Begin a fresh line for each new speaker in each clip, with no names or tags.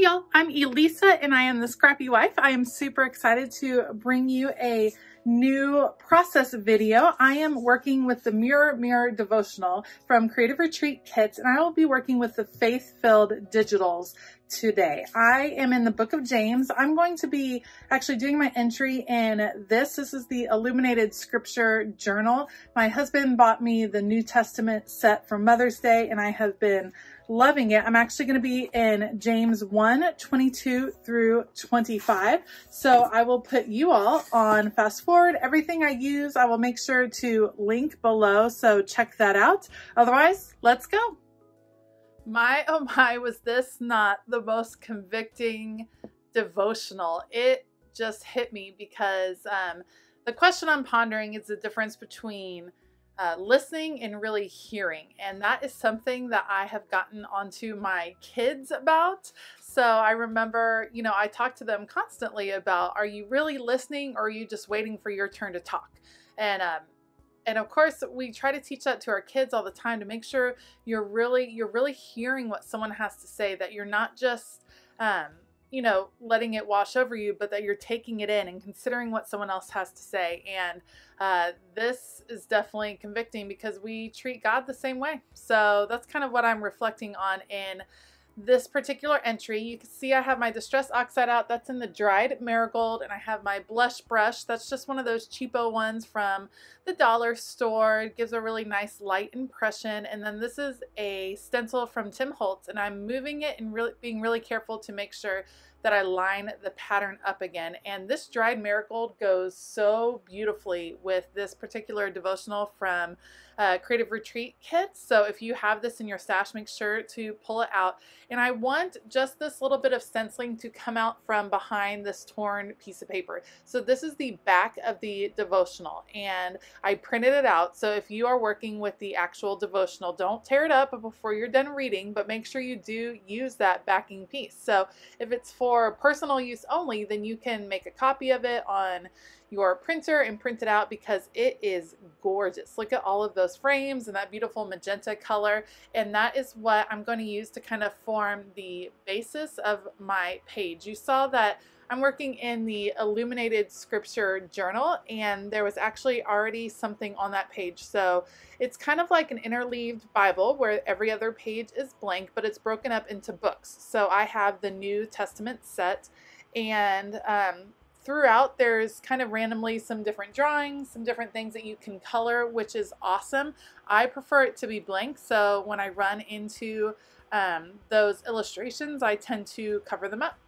Hey y'all, I'm Elisa and I am the Scrappy Wife. I am super excited to bring you a new process video. I am working with the Mirror devotional from Creative Retreat Kits, and I will be working with the Faith-Filled Digitals today. I am in the book of James. I'm going to be actually doing my entry in this. This is the Illuminated Scripture Journal. My husband bought me the New Testament set for Mother's Day, and I have been loving it. I'm actually going to be in James 1:22 through 25. So I will put you all on fast forward. Everything I use, I will make sure to link below. So check that out. Otherwise, let's go. My, oh my, was this not the most convicting devotional? It just hit me because the question I'm pondering is the difference between listening and really hearing. And that is something that I have gotten onto my kids about. So I remember, I talk to them constantly about, are you really listening or are you just waiting for your turn to talk? And of course, we try to teach that to our kids all the time to make sure you're really hearing what someone has to say, that you're not just, letting it wash over you, but that you're taking it in and considering what someone else has to say. And this is definitely convicting because we treat God the same way. So that's kind of what I'm reflecting on in this particular entry. You can see I have my Distress Oxide out. That's in the dried marigold, and I have my blush brush. That's just one of those cheapo ones from the dollar store. It gives a really nice light impression. And then this is a stencil from Tim Holtz, and I'm moving it and being really careful to make sure that I line the pattern up again. And this dried marigold goes so beautifully with this particular devotional from Creative Retreat Kits. So if you have this in your stash, make sure to pull it out. And I want just this little bit of stenciling to come out from behind this torn piece of paper. So this is the back of the devotional, and I printed it out. So if you are working with the actual devotional, don't tear it up before you're done reading, but make sure you do use that backing piece. So if it's for personal use only, then you can make a copy of it on your printer and print it out because it is gorgeous. Look at all of those frames and that beautiful magenta color. And that is what I'm going to use to kind of form the basis of my page. You saw that I'm working in the Illuminated Scripture Journal, and there was actually already something on that page. So it's kind of like an interleaved Bible where every other page is blank, but it's broken up into books. So I have the New Testament set, and throughout there's kind of randomly some different drawings, some different things that you can color, which is awesome. I prefer it to be blank, so when I run into those illustrations, I tend to cover them up.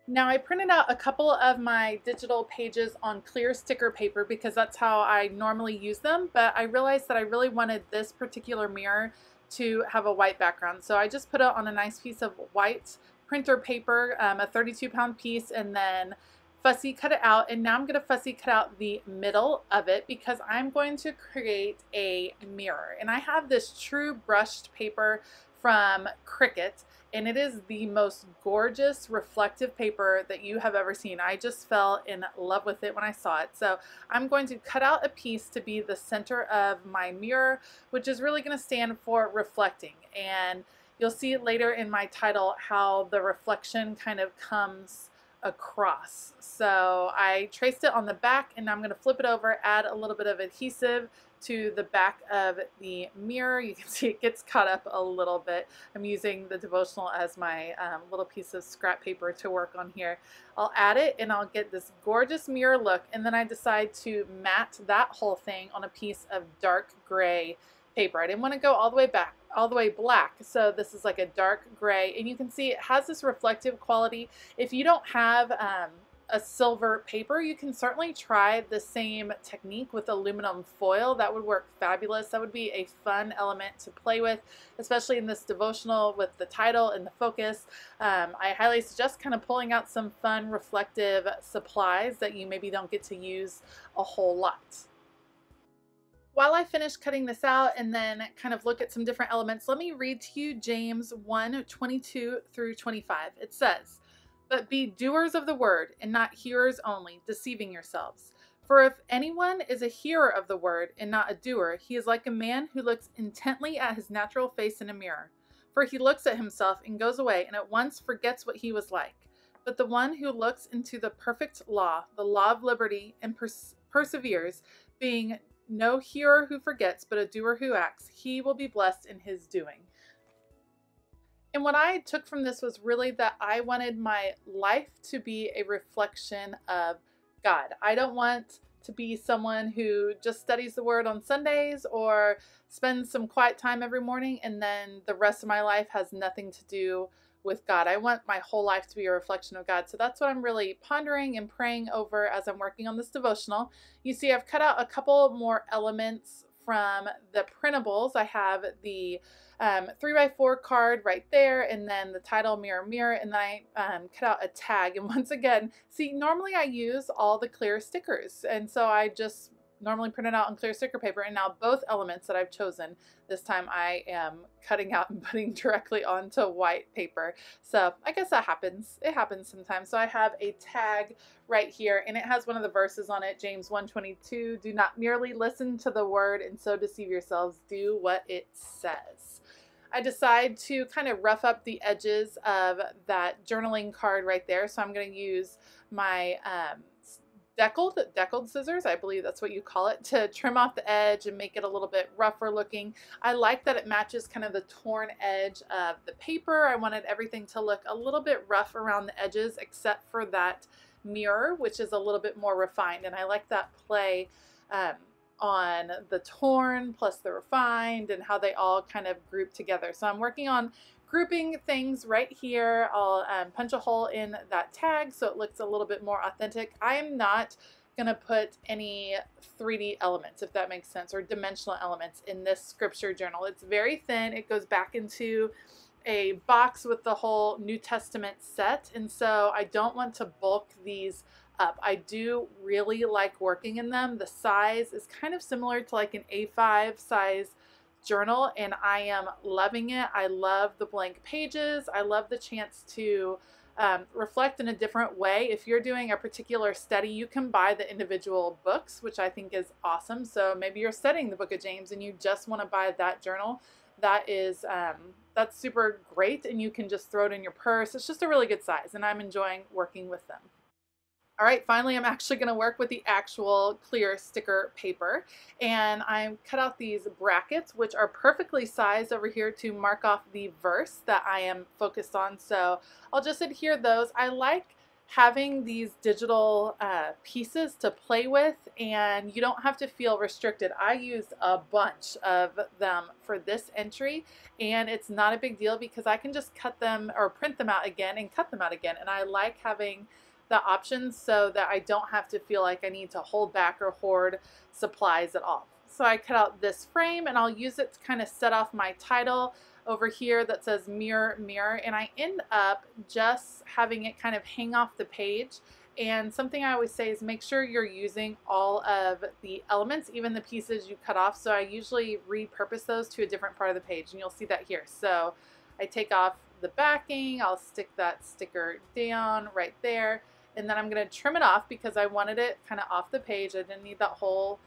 Now I printed out a couple of my digital pages on clear sticker paper because that's how I normally use them, but I realized that I really wanted this particular mirror to have a white background. So I just put it on a nice piece of white printer paper, a 32-pound piece, and then fussy cut it out. And now I'm going to fussy cut out the middle of it because I'm going to create a mirror. And I have this true brushed paper from Cricut, and it is the most gorgeous reflective paper that you have ever seen. I just fell in love with it when I saw it. So I'm going to cut out a piece to be the center of my mirror, which is really going to stand for reflecting. And you'll see later in my title how the reflection kind of comes across. So I traced it on the back, and I'm going to flip it over, add a little bit of adhesive to the back of the mirror. You can see it gets caught up a little bit. I'm using the devotional as my little piece of scrap paper to work on here. I'll add it and I'll get this gorgeous mirror look, and then I decide to mat that whole thing on a piece of dark gray paper. I didn't want to go all the way black, so this is like a dark gray, and you can see it has this reflective quality. If you don't have a silver paper, you can certainly try the same technique with aluminum foil. That would work fabulous. That would be a fun element to play with, especially in this devotional with the title and the focus. I highly suggest kind of pulling out some fun reflective supplies that you maybe don't get to use a whole lot. While I finish cutting this out and then kind of look at some different elements, let me read to you James 1:22 through 25. It says, "But be doers of the word, and not hearers only, deceiving yourselves. For if anyone is a hearer of the word and not a doer, he is like a man who looks intently at his natural face in a mirror. For he looks at himself and goes away and at once forgets what he was like. But the one who looks into the perfect law, the law of liberty, and perseveres, being no hearer who forgets, but a doer who acts, he will be blessed in his doing. And what I took from this was really that I wanted my life to be a reflection of God. I don't want to be someone who just studies the word on Sundays or spends some quiet time every morning and then the rest of my life has nothing to do with God. I want my whole life to be a reflection of God. So that's what I'm really pondering and praying over as I'm working on this devotional. You see, I've cut out a couple more elements from the printables. I have the 3x4 card right there, and then the title Mirror Mirror, and then I cut out a tag. And once again, see, normally I use all the clear stickers, and so I just normally print it out on clear sticker paper, and now both elements that I've chosen this time I am cutting out and putting directly onto white paper. So I guess that happens. It happens sometimes. So I have a tag right here, and it has one of the verses on it, James 1:22. Do not merely listen to the word and so deceive yourselves. Do what it says. I decide to kind of rough up the edges of that journaling card right there. So I'm going to use my deckled scissors, I believe that's what you call it, to trim off the edge and make it a little bit rougher looking. I like that it matches kind of the torn edge of the paper. I wanted everything to look a little bit rough around the edges except for that mirror, which is a little bit more refined, and I like that play on the torn plus the refined and how they all kind of group together. So I'm working on grouping things right here. I'll punch a hole in that tag so it looks a little bit more authentic. I am not going to put any 3D elements, if that makes sense, or dimensional elements in this scripture journal. It's very thin. It goes back into a box with the whole New Testament set, and so I don't want to bulk these up. I do really like working in them. The size is kind of similar to like an A5 size journal, and I am loving it. I love the blank pages. I love the chance to reflect in a different way. If you're doing a particular study, you can buy the individual books, which I think is awesome. So maybe you're studying the book of James and you just want to buy that journal. That is that's super great, and you can just throw it in your purse. It's just a really good size, and I'm enjoying working with them. All right, finally, I'm actually going to work with the actual clear sticker paper, and I cut out these brackets, which are perfectly sized over here to mark off the verse that I am focused on. So I'll just adhere those. I like having these digital pieces to play with, and you don't have to feel restricted. I used a bunch of them for this entry, and it's not a big deal because I can just cut them or print them out again and cut them out again, and I like having the options so that I don't have to feel like I need to hold back or hoard supplies at all. So I cut out this frame, and I'll use it to kind of set off my title over here that says Mirror Mirror, and I end up just having it kind of hang off the page. And something I always say is make sure you're using all of the elements, even the pieces you cut off. So I usually repurpose those to a different part of the page, and you'll see that here. So I take off the backing, I'll stick that sticker down right there, and then I'm going to trim it off because I wanted it kind of off the page. I didn't need that whole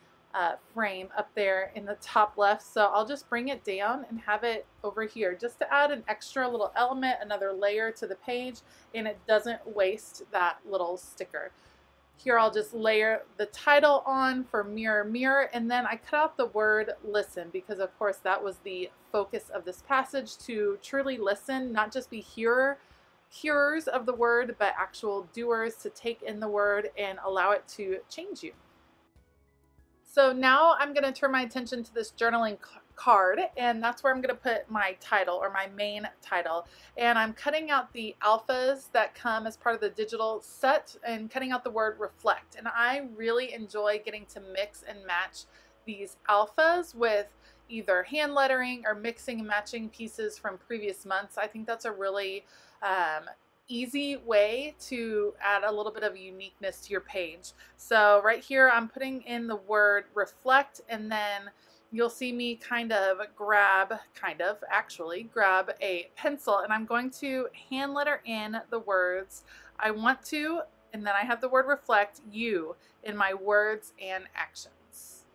frame up there in the top left. So I'll just bring it down and have it over here just to add an extra little element, another layer to the page, and it doesn't waste that little sticker. Here I'll just layer the title on for Mirror Mirror, and then I cut out the word listen because of course that was the focus of this passage, to truly listen, not just be hearers of the word, but actual doers, to take in the word and allow it to change you. So now I'm going to turn my attention to this journaling card, and that's where I'm going to put my title, or my main title. And I'm cutting out the alphas that come as part of the digital set and cutting out the word reflect. And I really enjoy getting to mix and match these alphas with either hand lettering or mixing and matching pieces from previous months. I think that's a really easy way to add a little bit of uniqueness to your page. So right here I'm putting in the word reflect, and then you'll see me actually grab a pencil, and I'm going to hand letter in the words I want to, and then I have the word reflect you in my words and actions.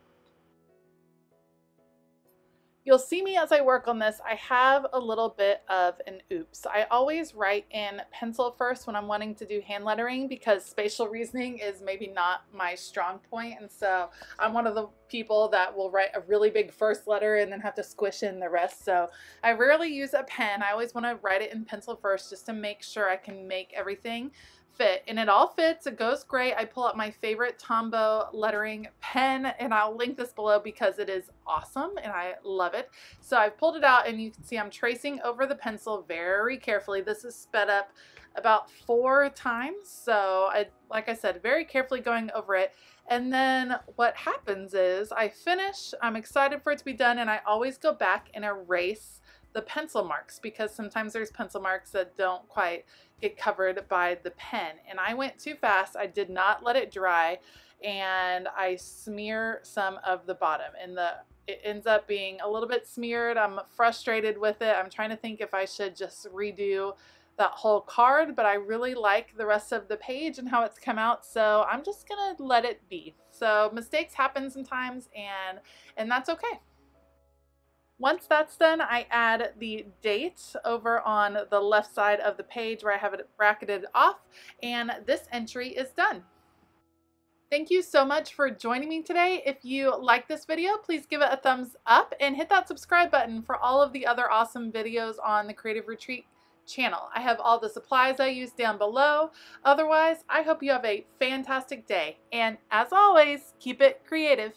you'll see me as I work on this. I have a little bit of an oops. I always write in pencil first when I'm wanting to do hand lettering because spatial reasoning is maybe not my strong point, and so I'm one of the people that will write a really big first letter and then have to squish in the rest. So I rarely use a pen. I always want to write it in pencil first just to make sure I can make everything fit, and it all fits. It goes great. I pull out my favorite Tombow lettering pen, and I'll link this below because it is awesome and I love it. So I've pulled it out, and you can see I'm tracing over the pencil very carefully. This is sped up about 4 times, so like I said, very carefully going over it. And then what happens is I finish, I'm excited for it to be done, and I always go back and erase the pencil marks because sometimes there's pencil marks that don't quite get covered by the pen. And I went too fast. I did not let it dry, and I smear some of the bottom, and it ends up being a little bit smeared. I'm frustrated with it. I'm trying to think if I should just redo that whole card, but I really like the rest of the page and how it's come out, so I'm just gonna let it be. So mistakes happen sometimes, and that's okay. Once that's done, I add the date over on the left side of the page where I have it bracketed off, and this entry is done. Thank you so much for joining me today. If you like this video, please give it a thumbs up and hit that subscribe button for all of the other awesome videos on the Creative Retreat channel. I have all the supplies I use down below. Otherwise, I hope you have a fantastic day, and as always, keep it creative.